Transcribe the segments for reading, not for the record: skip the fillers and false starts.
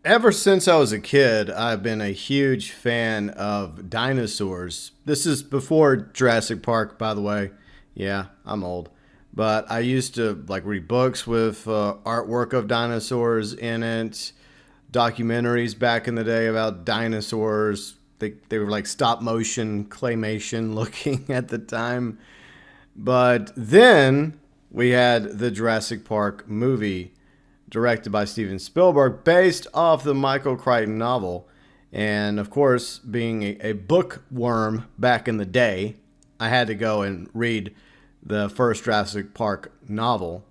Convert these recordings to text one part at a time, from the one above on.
Ever since I was a kid, I've been a huge fan of dinosaurs. This is before Jurassic Park, by the way. Yeah, I'm old. But I used to like read books with artwork of dinosaurs in it, documentaries back in the day about dinosaurs. They were like stop motion claymation looking at the time. But then we had the Jurassic Park movie directed by Steven Spielberg based off the Michael Crichton novel. And of course, being a bookworm back in the day, I had to go and read the first Jurassic Park novel.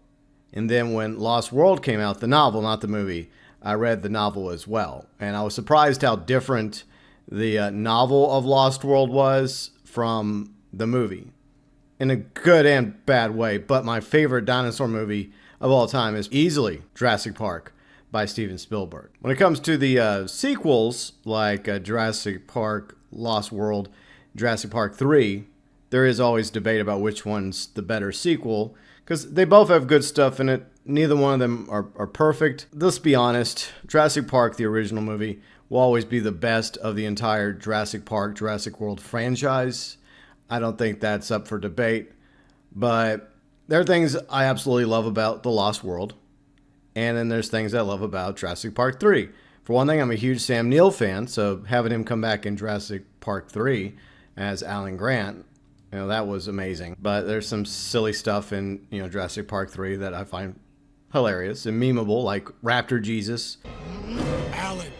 And then when Lost World came out, the novel, not the movie, I read the novel as well. And I was surprised how different the novel of Lost World was from the movie, in a good and bad way. But my favorite dinosaur movie of all time is easily Jurassic Park by Steven Spielberg. When it comes to the sequels, like Jurassic Park, Lost World, Jurassic Park 3, there is always debate about which one's the better sequel, because they both have good stuff in it. Neither one of them are perfect. Let's be honest, Jurassic Park, the original movie, will always be the best of the entire Jurassic Park, Jurassic World franchise. I don't think that's up for debate, but there are things I absolutely love about The Lost World, and then there's things I love about Jurassic Park 3. For one thing, I'm a huge Sam Neill fan, so having him come back in Jurassic Park 3 as Alan Grant, that was amazing. But there's some silly stuff in, Jurassic Park 3 that I find hilarious and memeable, like Raptor Jesus. Alan.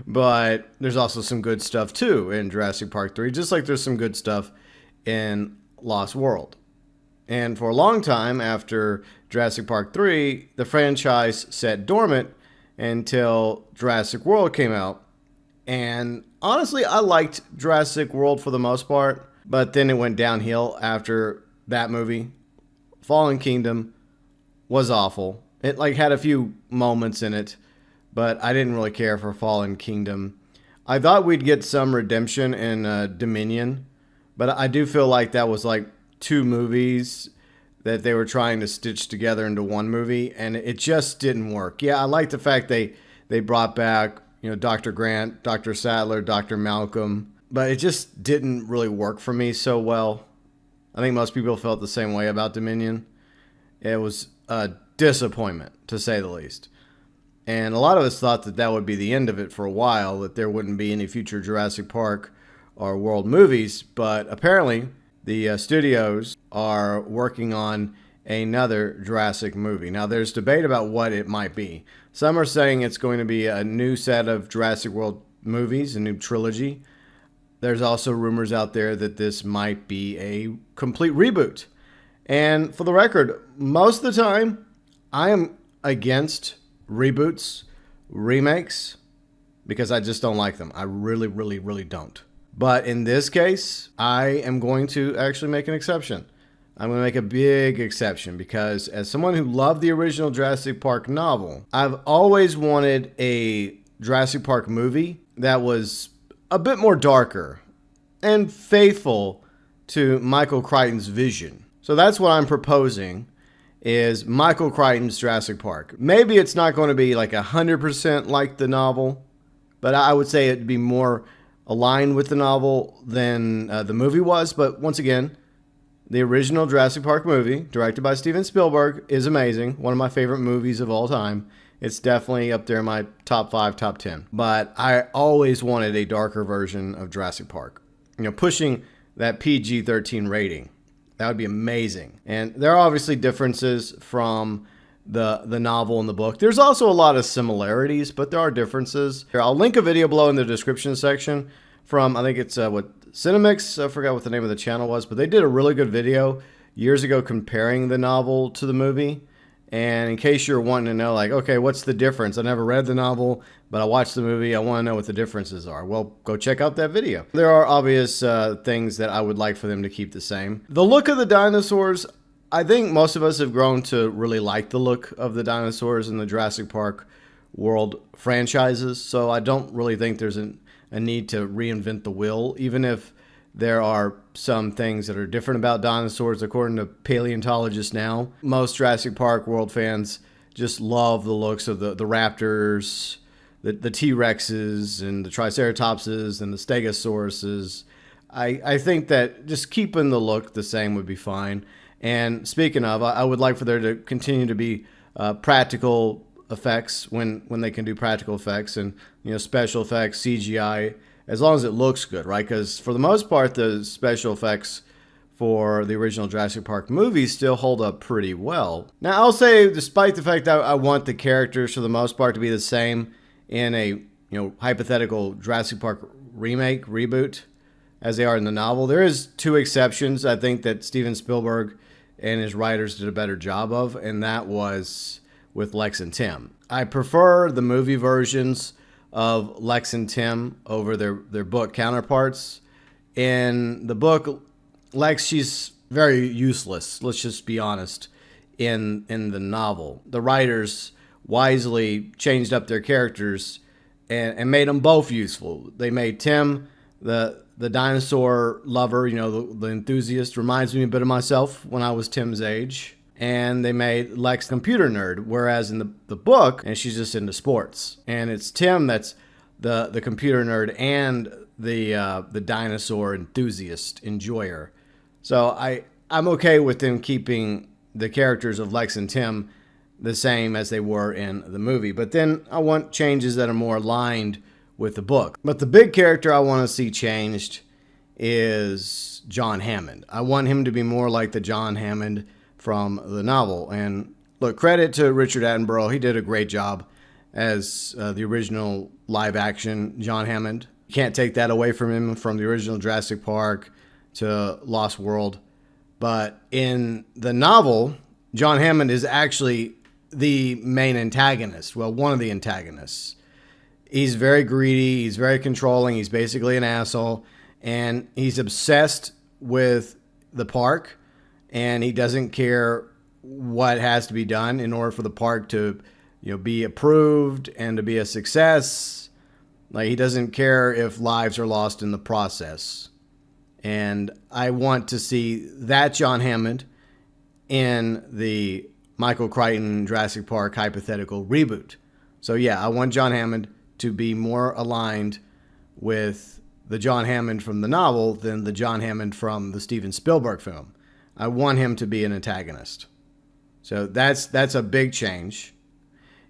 But there's also some good stuff, too, in Jurassic Park 3, just like there's some good stuff in Lost World. And for a long time after Jurassic Park 3, the franchise sat dormant until Jurassic World came out. And honestly, I liked Jurassic World for the most part, but then it went downhill after that movie. Fallen Kingdom was awful. It had a few moments in it, but I didn't really care for Fallen Kingdom. I thought we'd get some redemption in Dominion, but I do feel like that was like two movies that they were trying to stitch together into one movie, and it just didn't work. Yeah, I like the fact they brought back, Dr. Grant, Dr. Sattler, Dr. Malcolm, but it just didn't really work for me so well. I think most people felt the same way about Dominion. It was a disappointment, to say the least. And a lot of us thought that would be the end of it for a while, that there wouldn't be any future Jurassic Park or World movies, but apparently the studios are working on another Jurassic movie. Now, there's debate about what it might be. Some are saying it's going to be a new set of Jurassic World movies, a new trilogy. There's also rumors out there that this might be a complete reboot. And for the record, most of the time, I am against reboots, remakes, because I just don't like them. I really, really, really don't. But in this case, I am going to actually make an exception. I'm going to make a big exception because as someone who loved the original Jurassic Park novel, I've always wanted a Jurassic Park movie that was a bit more darker and faithful to Michael Crichton's vision. So that's what I'm proposing, is Michael Crichton's Jurassic Park. Maybe it's not going to be like 100% like the novel, but I would say it'd be more aligned with the novel than the movie was. But once again, the original Jurassic Park movie, directed by Steven Spielberg, is amazing. One of my favorite movies of all time. It's definitely up there in my top 5, top 10. But I always wanted a darker version of Jurassic Park. Pushing that PG-13 rating. That would be amazing. And there are obviously differences from the novel and the book. There's also a lot of similarities, but there are differences. Here, I'll link a video below in the description section from, I think it's Cinemix. I forgot what the name of the channel was, but they did a really good video years ago comparing the novel to the movie. And in case you're wanting to know, okay, what's the difference? I never read the novel, but I watched the movie. I want to know what the differences are. Well, go check out that video. There are obvious things that I would like for them to keep the same. The look of the dinosaurs, I think most of us have grown to really like the look of the dinosaurs in the Jurassic Park World franchises. So I don't really think there's a need to reinvent the wheel, even if there are some things that are different about dinosaurs, according to paleontologists now. Most Jurassic Park World fans just love the looks of the raptors, the T-Rexes and the Triceratopses and the Stegosauruses. I think that just keeping the look the same would be fine. And speaking of, I would like for there to continue to be practical effects when they can do practical effects, and special effects, CGI, as long as it looks good, right? Because for the most part, the special effects for the original Jurassic Park movies still hold up pretty well. Now, I'll say, despite the fact that I want the characters for the most part to be the same in a hypothetical Jurassic Park remake, reboot, as they are in the novel, there is two exceptions I think that Steven Spielberg and his writers did a better job of, and that was with Lex and Tim. I prefer the movie versions of Lex and Tim over their book counterparts. In the book, Lex, she's very useless, let's just be honest, in the novel. The writers wisely changed up their characters and made them both useful. They made Tim the dinosaur lover, the enthusiast, reminds me a bit of myself when I was Tim's age. And they made Lex computer nerd, whereas in the book, and she's just into sports. And it's Tim that's the computer nerd and the dinosaur enthusiast enjoyer. So I'm okay with them keeping the characters of Lex and Tim the same as they were in the movie. But then I want changes that are more aligned with the book. But the big character I want to see changed is John Hammond. I want him to be more like the John Hammond from the novel. And look, credit to Richard Attenborough. He did a great job as the original live action John Hammond. You can't take that away from him, from the original Jurassic Park to Lost World. But in the novel, John Hammond is actually the main antagonist. Well, one of the antagonists. He's very greedy. He's very controlling. He's basically an asshole. And he's obsessed with the park. And he doesn't care what has to be done in order for the park to, be approved and to be a success. Like, he doesn't care if lives are lost in the process. And I want to see that John Hammond in the Michael Crichton Jurassic Park hypothetical reboot. So yeah, I want John Hammond to be more aligned with the John Hammond from the novel than the John Hammond from the Steven Spielberg film. I want him to be an antagonist. So that's a big change.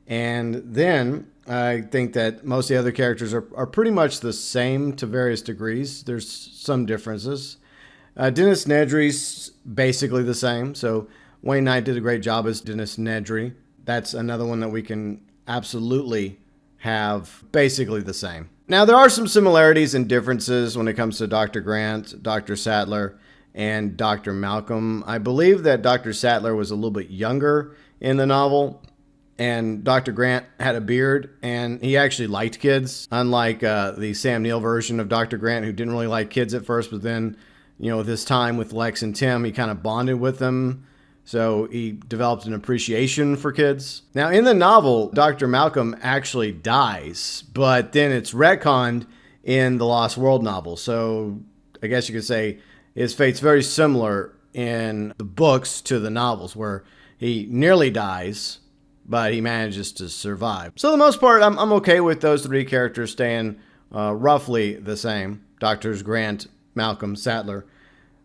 And then I think that most of the other characters are pretty much the same to various degrees. There's some differences. Dennis Nedry's basically the same. So Wayne Knight did a great job as Dennis Nedry. That's another one that we can absolutely have basically the same. Now, there are some similarities and differences when it comes to Dr. Grant, Dr. Sattler, and Dr. Malcolm. I believe that Dr. Sattler was a little bit younger in the novel, and Dr. Grant had a beard, and he actually liked kids, unlike the Sam Neill version of Dr. Grant, who didn't really like kids at first, but then, with his time with Lex and Tim, he kind of bonded with them. So he developed an appreciation for kids. Now, in the novel, Dr. Malcolm actually dies, but then it's retconned in the Lost World novel. So I guess you could say his fate's very similar in the books to the novels, where he nearly dies, but he manages to survive. So for the most part, I'm okay with those three characters staying roughly the same. Doctors Grant, Malcolm, Sattler.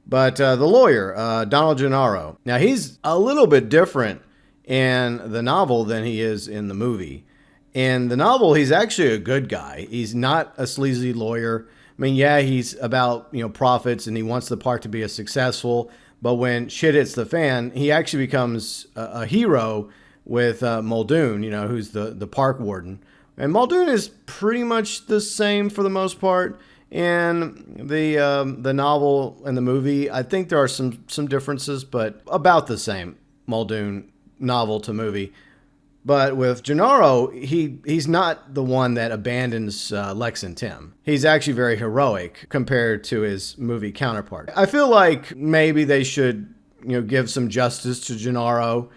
But the lawyer, Donald Gennaro. Now, he's a little bit different in the novel than he is in the movie. In the novel, he's actually a good guy. He's not a sleazy lawyer. I mean, yeah, he's about, profits, and he wants the park to be successful. But when shit hits the fan, he actually becomes a hero with Muldoon, who's the park warden. And Muldoon is pretty much the same for the most part. In the novel and the movie, I think there are some differences, but about the same, Muldoon novel to movie. But with Gennaro, he's not the one that abandons Lex and Tim. He's actually very heroic compared to his movie counterpart. I feel like maybe they should, give some justice to Gennaro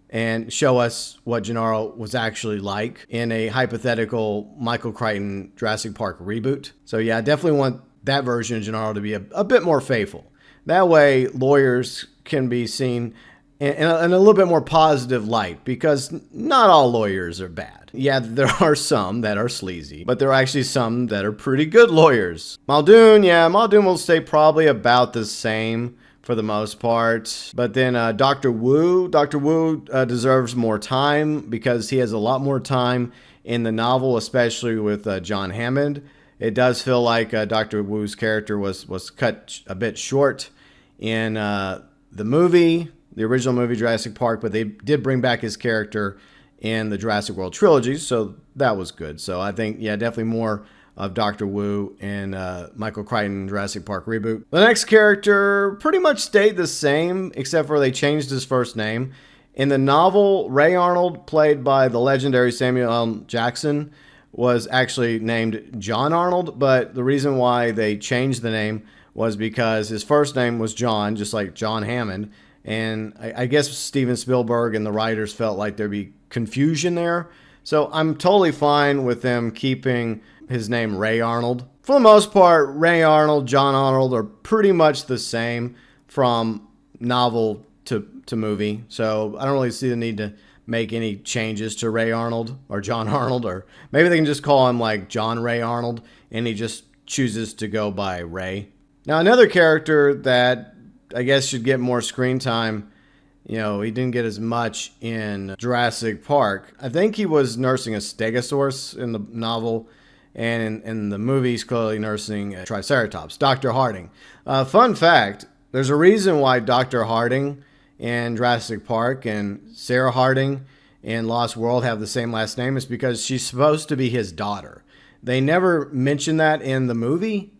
and show us what Gennaro was actually like in a hypothetical Michael Crichton Jurassic Park reboot. So yeah, I definitely want that version of Gennaro to be a bit more faithful. That way, lawyers can be seen in a little bit more positive light, because not all lawyers are bad. Yeah, there are some that are sleazy, but there are actually some that are pretty good lawyers. Muldoon will stay probably about the same for the most part. But then Dr. Wu deserves more time because he has a lot more time in the novel, especially with John Hammond. It does feel like Dr. Wu's character was cut a bit short in the movie, the original movie Jurassic Park, but they did bring back his character in the Jurassic World trilogy, so that was good. So I think, yeah, definitely more of Dr. Wu and Michael Crichton Jurassic Park Reboot. The next character pretty much stayed the same, except for they changed his first name. In the novel, Ray Arnold, played by the legendary Samuel L. Jackson, was actually named John Arnold, but the reason why they changed the name was because his first name was John, just like John Hammond, and I guess Steven Spielberg and the writers felt like there'd be confusion there. So I'm totally fine with them keeping his name Ray Arnold. For the most part, Ray Arnold, John Arnold are pretty much the same from novel to movie. So I don't really see the need to make any changes to Ray Arnold or John Arnold, or maybe they can just call him like John Ray Arnold and he just chooses to go by Ray. Now, another character that I guess should get more screen time, he didn't get as much in Jurassic Park. I think he was nursing a stegosaurus in the novel, and in the movie, he's clearly nursing a triceratops, Dr. Harding. Fun fact, there's a reason why Dr. Harding in Jurassic Park and Sarah Harding in Lost World have the same last name. It's because she's supposed to be his daughter. They never mention that in the movie,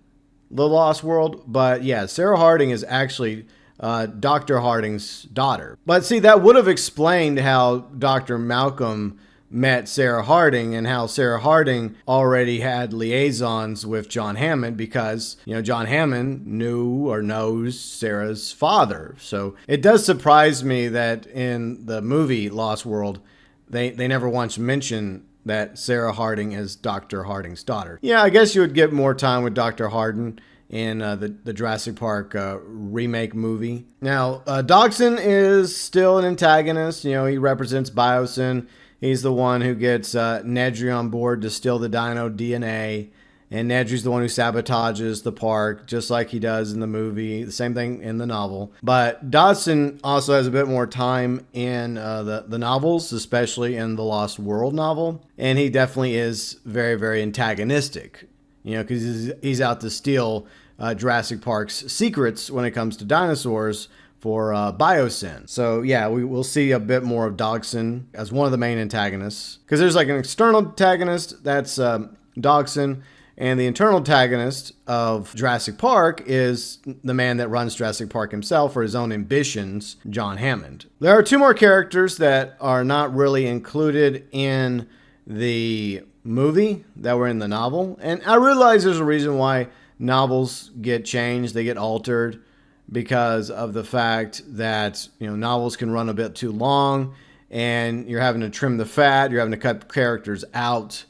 The Lost World, but yeah, Sarah Harding is actually Dr. Harding's daughter. But see, that would have explained how Dr. Malcolm met Sarah Harding and how Sarah Harding already had liaisons with John Hammond because, John Hammond knew or knows Sarah's father. So it does surprise me that in the movie Lost World, they never once mention that Sarah Harding is Dr. Harding's daughter. Yeah, I guess you would get more time with Dr. Harding in the Jurassic Park remake movie. Now, Dodgson is still an antagonist. He represents Biosyn. He's the one who gets Nedry on board to steal the dino DNA. And Nedry's the one who sabotages the park, just like he does in the movie. The same thing in the novel. But Dodgson also has a bit more time in the novels, especially in the Lost World novel. And he definitely is very, very antagonistic, because he's out to steal Jurassic Park's secrets when it comes to dinosaurs for Biosyn. So yeah, we'll see a bit more of Dodgson as one of the main antagonists. Because there's like an external antagonist, that's Dodgson, and the internal antagonist of Jurassic Park is the man that runs Jurassic Park himself for his own ambitions, John Hammond. There are two more characters that are not really included in the movie that were in the novel. And I realize there's a reason why novels get changed, they get altered, because of the fact that novels can run a bit too long and you're having to trim the fat, you're having to cut characters out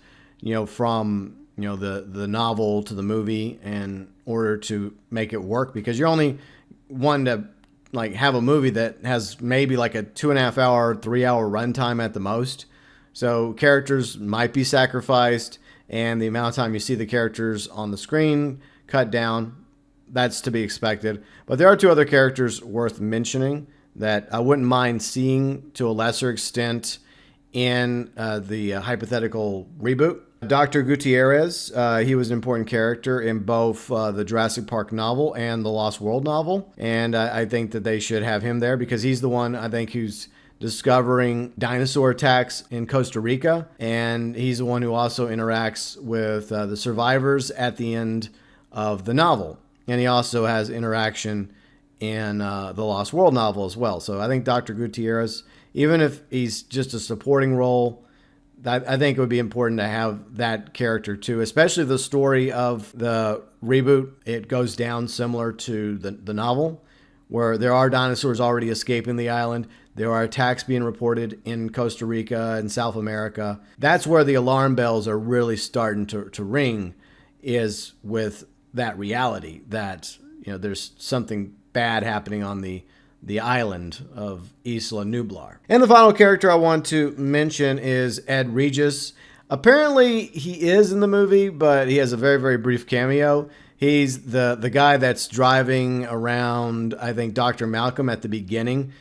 from the novel to the movie in order to make it work, because you're only one to like have a movie that has maybe like a 2.5 hour, 3 hour runtime at the most. So characters might be sacrificed and the amount of time you see the characters on the screen cut down. That's to be expected. But there are two other characters worth mentioning that I wouldn't mind seeing to a lesser extent in the hypothetical reboot. Dr. Gutierrez, he was an important character in both the Jurassic Park novel and the Lost World novel. And I think that they should have him there because he's the one, I think, who's discovering dinosaur attacks in Costa Rica. And he's the one who also interacts with the survivors at the end of the novel. And he also has interaction in the Lost World novel as well. So I think Dr. Gutierrez, even if he's just a supporting role, I think it would be important to have that character too, especially the story of the reboot. It goes down similar to the novel, where there are dinosaurs already escaping the island. There are attacks being reported in Costa Rica and South America. That's where the alarm bells are really starting to ring, is with that reality that there's something bad happening on the the island of Isla Nublar. And the final character I want to mention is Ed Regis. Apparently, he is in the movie, but he has a very, very brief cameo. He's the guy that's driving around, I think, Dr. Malcolm at the beginning,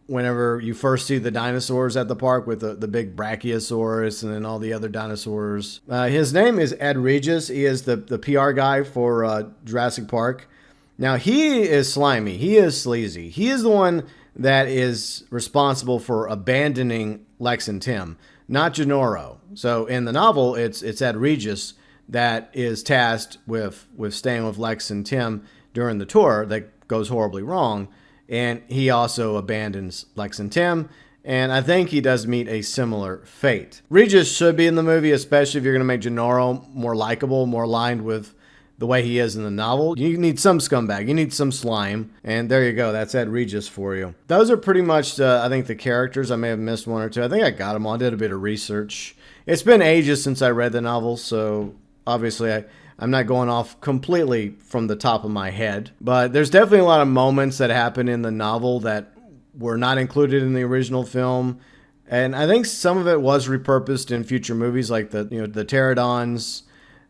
whenever you first see the dinosaurs at the park with the big Brachiosaurus and then all the other dinosaurs. His name is Ed Regis. He is the PR guy for Jurassic Park. Now, he is slimy. He is sleazy. He is the one that is responsible for abandoning Lex and Tim, not Gennaro. So in the novel, it's Ed Regis that is tasked with staying with Lex and Tim during the tour that goes horribly wrong. And he also abandons Lex and Tim, and I think he does meet a similar fate. Regis should be in the movie, especially if you're going to make Gennaro more likable, more aligned with the way he is in the novel. You need some scumbag, you need some slime, and there you go. That's Ed Regis for you. Those are pretty much, I think, the characters. I may have missed one or two. I think I got them all. I did a bit of research. It's been ages since I read the novel, so obviously I'm not going off completely from the top of my head, but there's definitely a lot of moments that happen in the novel that were not included in the original film. And I think some of it was repurposed in future movies, like the pterodons,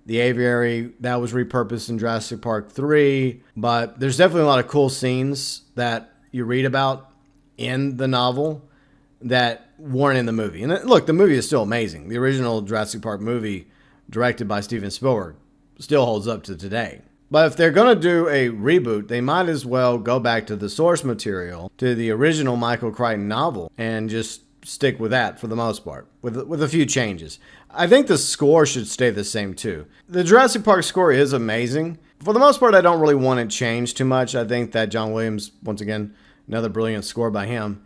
the aviary, that was repurposed in Jurassic Park 3. But there's definitely a lot of cool scenes that you read about in the novel that weren't in the movie. And look, the movie is still amazing. The original Jurassic Park movie, directed by Steven Spielberg, still holds up to today. But if they're going to do a reboot, they might as well go back to the source material, to the original Michael Crichton novel, and just stick with that for the most part, with a few changes. I think the score should stay the same too. The Jurassic Park score is amazing. For the most part, I don't really want it changed too much. I think that John Williams, once again, another brilliant score by him.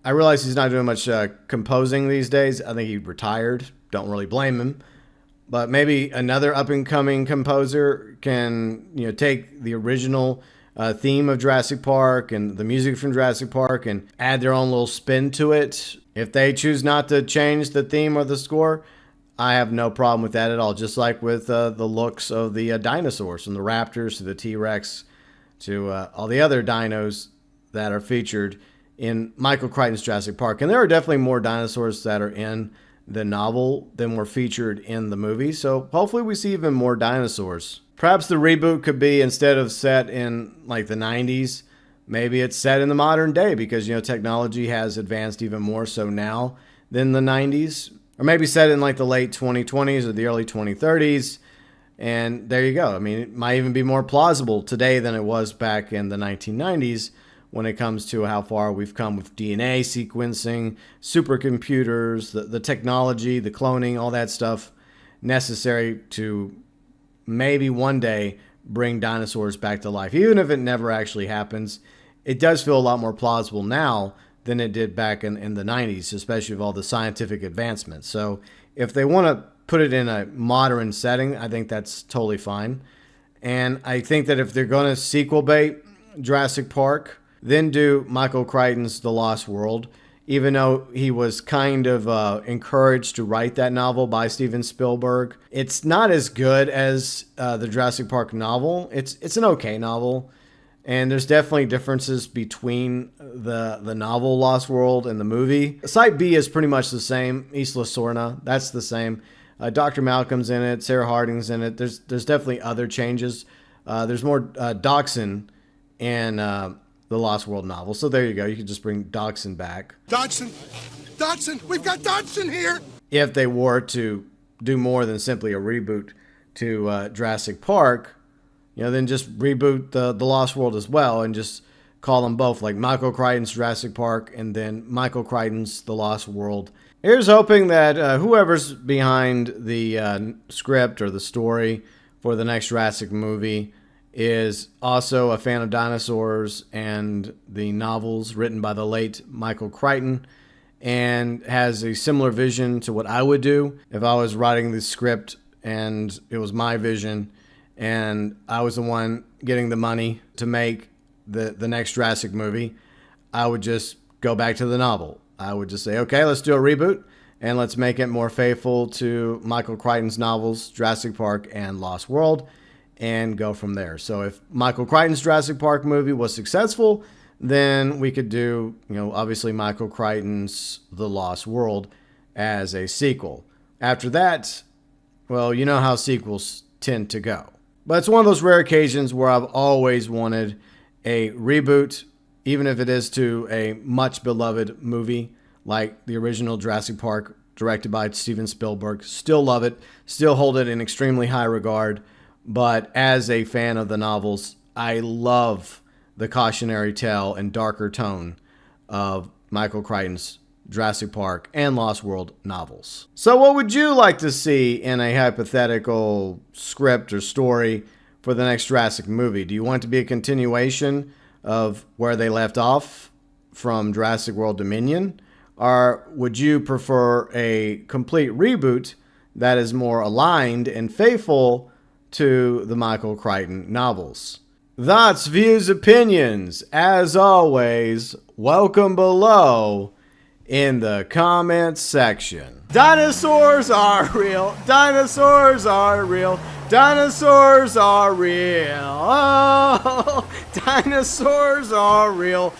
I realize he's not doing much composing these days. I think he retired. Don't really blame him. But maybe another up-and-coming composer can, take the original theme of Jurassic Park and the music from Jurassic Park and add their own little spin to it. If they choose not to change the theme or the score, I have no problem with that at all. Just like with the looks of the dinosaurs, from the raptors to the T-Rex to all the other dinos that are featured in Michael Crichton's Jurassic Park. And there are definitely more dinosaurs that are in the novel than were featured in the movie. So hopefully we see even more dinosaurs. Perhaps the reboot could be, instead of set in like the 90s, maybe it's set in the modern day because, technology has advanced even more so now than the 90s. Or maybe set in like the late 2020s or the early 2030s. And there you go. I mean, it might even be more plausible today than it was back in the 1990s. When it comes to how far we've come with DNA sequencing, supercomputers, the technology, the cloning, all that stuff necessary to maybe one day bring dinosaurs back to life. Even if it never actually happens, it does feel a lot more plausible now than it did back in the 90s, especially with all the scientific advancements. So if they want to put it in a modern setting, I think that's totally fine. And I think that if they're going to sequel bait Jurassic Park, then do Michael Crichton's The Lost World, even though he was kind of encouraged to write that novel by Steven Spielberg. It's not as good as the Jurassic Park novel. It's an okay novel, and there's definitely differences between the novel Lost World and the movie. Site B is pretty much the same. Isla Sorna, that's the same. Dr. Malcolm's in it. Sarah Harding's in it. There's definitely other changes. There's more Dachshund in the Lost World novel. So there you go. You could just bring Dachshund back. Dachshund! Dachshund! We've got Dachshund here! If they were to do more than simply a reboot to Jurassic Park, then just reboot the Lost World as well and just call them both, like Michael Crichton's Jurassic Park and then Michael Crichton's The Lost World. Here's hoping that whoever's behind the script or the story for the next Jurassic movie is also a fan of dinosaurs and the novels written by the late Michael Crichton, and has a similar vision to what I would do if I was writing the script and it was my vision and I was the one getting the money to make the next Jurassic movie. I would just go back to the novel. I would just say, okay, let's do a reboot and let's make it more faithful to Michael Crichton's novels, Jurassic Park and Lost World, and go from there. So if Michael Crichton's Jurassic Park movie was successful, then we could do, obviously Michael Crichton's The Lost World as a sequel. After that, well, you know how sequels tend to go. But it's one of those rare occasions where I've always wanted a reboot, even if it is to a much beloved movie like the original Jurassic Park, directed by Steven Spielberg. Still love it, still hold it in extremely high regard. But as a fan of the novels, I love the cautionary tale and darker tone of Michael Crichton's Jurassic Park and Lost World novels. So what would you like to see in a hypothetical script or story for the next Jurassic movie? Do you want it to be a continuation of where they left off from Jurassic World Dominion? Or would you prefer a complete reboot that is more aligned and faithful to the Michael Crichton novels? Thoughts, views, opinions, as always, welcome below in the comments section. Dinosaurs are real. Dinosaurs are real. Dinosaurs are real. Oh, dinosaurs are real.